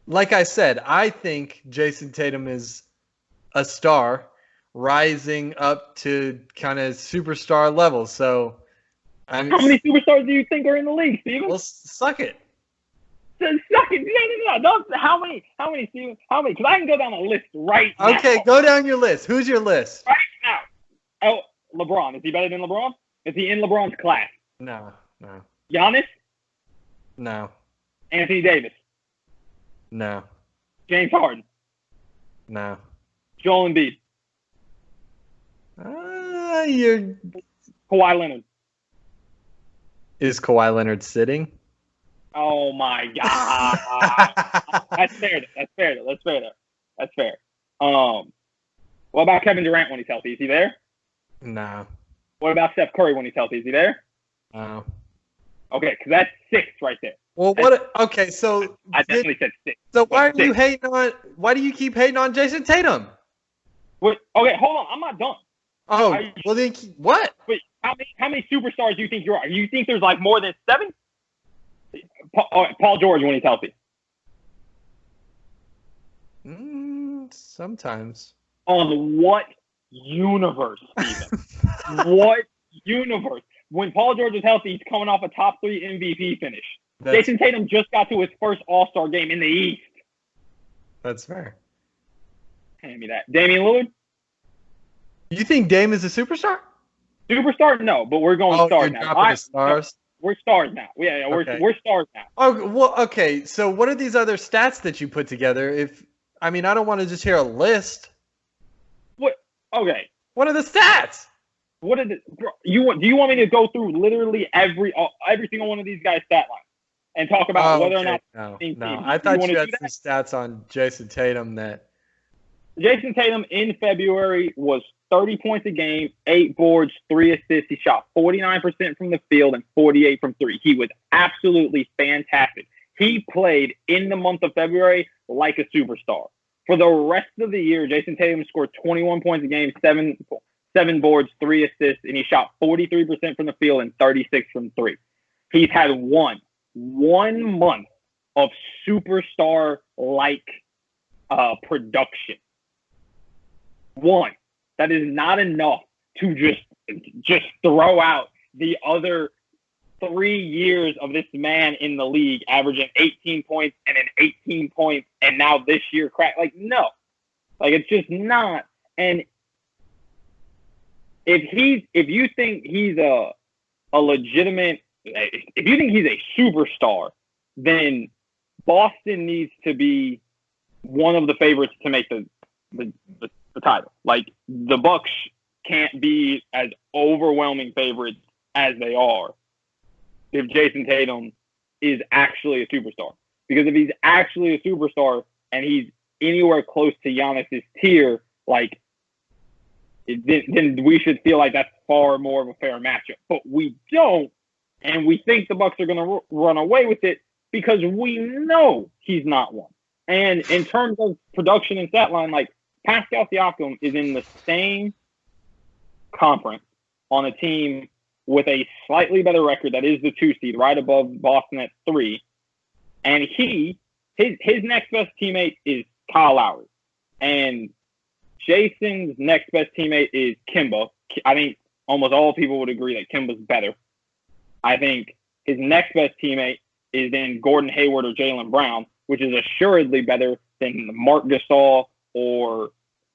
like I said, I think Jayson Tatum is a star rising up to kind of superstar levels. So, How many superstars do you think are in the league, Steven? Well, suck it. Suck it. No. Don't, how many, Steven? How many? Because I can go down a list right now. Okay, go down your list. Who's your list? Right now. Oh, LeBron. Is he better than LeBron? Is he in LeBron's class? No. Giannis? No. Anthony Davis? No. James Harden? No. Joel Embiid? You're... Kawhi Leonard? Is Kawhi Leonard sitting? Oh, my God. That's fair. That's fair. What about Kevin Durant when he's healthy? Is he there? No. What about Steph Curry when he's healthy? Is he there? No. Okay, because that's 6 right there. Well, okay, so I definitely said 6. So why are you hating on? Why do you keep hating on Jayson Tatum? Wait, okay, hold on. I'm not done. Oh, well then what? Wait, how many superstars do you think you are? You think there's like more than 7? Paul George when he's healthy. Sometimes. On what universe, Steven? What universe? When Paul George is healthy, he's coming off a top 3 MVP finish. Jayson Tatum just got to his first All-Star game in the East. That's fair. Hand me that. Damian Lillard? You think Dame is a superstar? Superstar? No, but we're going stars now. Stars? We're stars now. Yeah, okay. we're stars now. Oh, well, okay. So what are these other stats that you put together? I don't want to just hear a list. What? Okay. What are the stats? What is it? Do you want me to go through literally every single one of these guys' stat lines and talk about whether or not? No. I thought you had some stats on Jayson Tatum that. Jayson Tatum in February was 30 points a game, 8 boards, 3 assists. He shot 49% from the field and 48 from 3. He was absolutely fantastic. He played in the month of February like a superstar. For the rest of the year, Jayson Tatum scored 21 points a game, 7 boards, 3 assists, and he shot 43% from the field and 36 from 3. He's had one month of superstar-like production. One. That is not enough to just throw out the other 3 years of this man in the league averaging 18 points and 18 points and now this year no. It's just not. And if you think he's a legitimate, if you think he's a superstar, then Boston needs to be one of the favorites to make the title. The Bucks can't be as overwhelming favorites as they are if Jayson Tatum is actually a superstar. Because if he's actually a superstar and he's anywhere close to Giannis's tier, then we should feel like that's far more of a fair matchup. But we don't, and we think the Bucks are going to run away with it because we know he's not one. And in terms of production and stat line, Pascal Siakam is in the same conference on a team with a slightly better record that is the 2 seed, right above Boston at 3. And his next best teammate is Kyle Lowry. And Jason's next best teammate is Kemba. I think almost all people would agree that Kemba's better. I think his next best teammate is then Gordon Hayward or Jaylen Brown, which is assuredly better than Marc Gasol or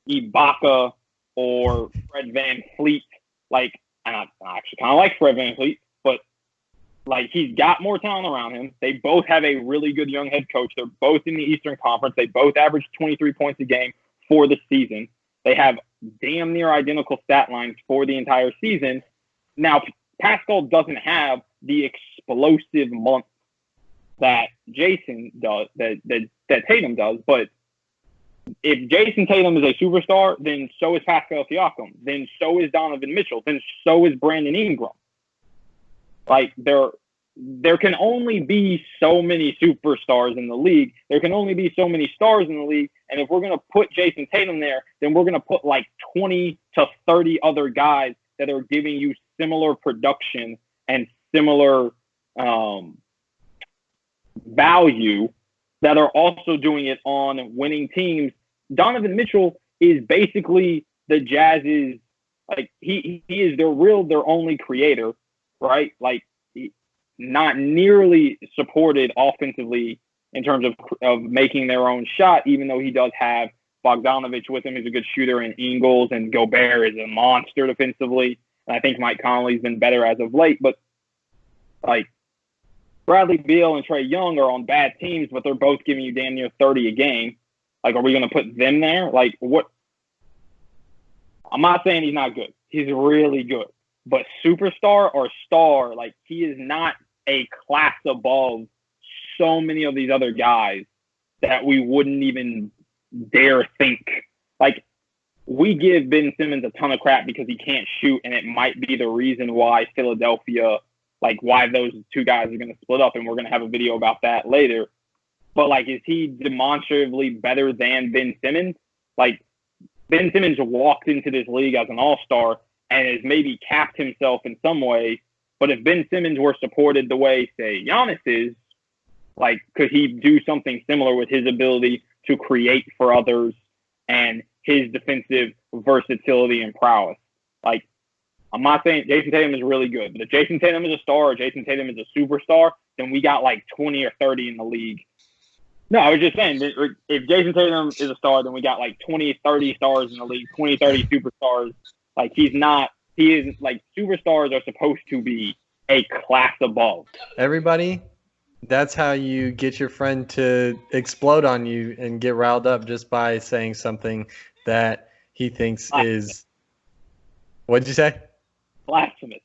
Ibaka or Fred VanVleet. And I actually kind of like Fred VanVleet, but he's got more talent around him. They both have a really good young head coach. They're both in the Eastern Conference. They both average 23 points a game for the season. They have damn near identical stat lines for the entire season. Now, Pascal doesn't have the explosive month that Jayson does, that Tatum does, but if Jayson Tatum is a superstar, then so is Pascal Siakam. Then so is Donovan Mitchell. Then so is Brandon Ingram. There can only be so many superstars in the league. There can only be so many stars in the league. And if we're going to put Jayson Tatum there, then we're going to put 20 to 30 other guys that are giving you similar production and similar value that are also doing it on winning teams. Donovan Mitchell is basically the Jazz's, like, he is their only creator, right? Like, not nearly supported offensively in terms of making their own shot, even though he does have Bogdanovich with him, who's a good shooter, and Ingles, and Gobert is a monster defensively. And I think Mike Conley's been better as of late, but like, Bradley Beal and Trae Young are on bad teams, but they're both giving you damn near 30 a game. Like, are we going to put them there? Like, what? I'm not saying he's not good. He's really good. But superstar or star, like, he is not a class above so many of these other guys that we wouldn't even dare think. Like, we give Ben Simmons a ton of crap because he can't shoot, and it might be the reason why Philadelphia, like, why those two guys are going to split up, and we're going to have a video about that later. But, like, is he demonstrably better than Ben Simmons? Like, Ben Simmons walked into this league as an all-star and has maybe capped himself in some way. But if Ben Simmons were supported the way, say, Giannis is, like, could he do something similar with his ability to create for others and his defensive versatility and prowess? Like, I'm not saying Jayson Tatum is really good, but if Jayson Tatum is a star or Jayson Tatum is a superstar, then we got like 20 or 30 in the league. No, I was just saying, if Jayson Tatum is a star, then we got like 20, 30 stars in the league, 20, 30 superstars. Like, he is, like, superstars are supposed to be a class above. Everybody, that's how you get your friend to explode on you and get riled up, just by saying something that he thinks is, what'd you say? Blasphemous.